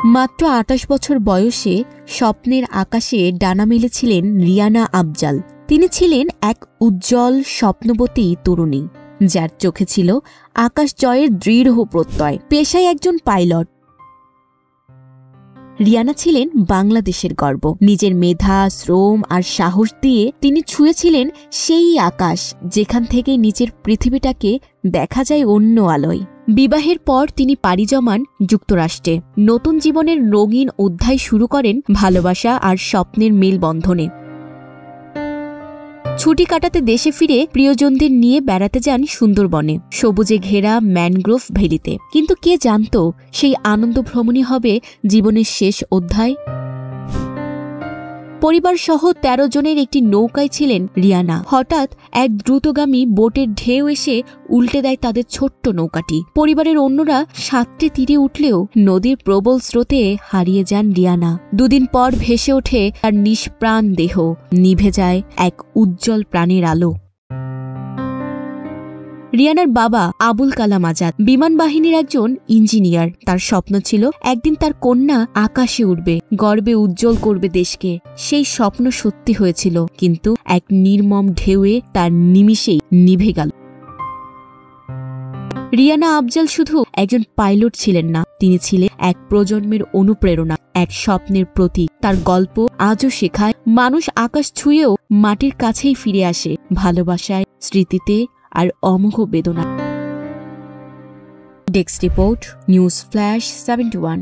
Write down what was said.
মাত্র ২৮ বছর বয়সে স্বপ্নের আকাশে ডানা মেলেছিলেন রিয়ানা আফজাল। তিনি ছিলেন এক উজ্জ্বল স্বপ্নবতী তরুণী, যার চোখে ছিল আকাশ জয়ের দৃঢ় প্রত্যয়। পেশায় একজন পাইলট, রিয়ানা ছিলেন বাংলাদেশের গর্ব। নিজের মেধা, শ্রম আর সাহস দিয়ে তিনি ছুঁয়েছিলেন সেই আকাশ যেখান থেকে নিচের পৃথিবীটাকে দেখা যায় অন্য আলোয়। বিবাহের পর তিনি পাড়ি জমান যুক্তরাষ্ট্রে। নতুন জীবনের রঙিন অধ্যায় শুরু করেন ভালোবাসা আর স্বপ্নের মেলবন্ধনে। ছুটি কাটাতে দেশে ফিরে প্রিয়জনদের নিয়ে বেড়াতে যান সুন্দরবনে, সবুজে ঘেরা ম্যানগ্রোভ ভ্যালিতে। কিন্তু কে জানত সেই আনন্দ ভ্রমণই হবে জীবনের শেষ অধ্যায়। পরিবার সহ ১৩ জনের একটি নৌকায় ছিলেন রিয়ানা। হঠাৎ এক দ্রুতগামী বোটের ঢেউ এসে উল্টে দেয় তাদের ছোট্ট নৌকাটি। পরিবারের অন্যরা সাঁতরে তীরে উঠলেও নদীর প্রবল স্রোতে হারিয়ে যান রিয়ানা। দুদিন পর ভেসে ওঠে তার নিষ্প্রাণ দেহ, নিভে যায় এক উজ্জ্বল প্রাণের আলো। রিয়ানার বাবা আবুল কালাম আজাদ বিমান বাহিনীর একজন ইঞ্জিনিয়ার। তার স্বপ্ন ছিল একদিন তার কন্যা আকাশে উঠবে, গর্বে উজ্জ্বল করবে দেশকে। সেই স্বপ্ন সত্যি হয়েছিল, কিন্তু এক নির্মম ঢেউয়ে তার নিমিষেই নিভে গেল। রিয়ানা আফজাল শুধু একজন পাইলট ছিলেন না, তিনি ছিলেন এক প্রজন্মের অনুপ্রেরণা, এক স্বপ্নের প্রতীক। তার গল্প আজও শেখায় মানুষ আকাশ ছুঁয়েও মাটির কাছেই ফিরে আসে, ভালোবাসায়, স্মৃতিতে আর অমোঘ বেদনা। Desk report, news flash 71।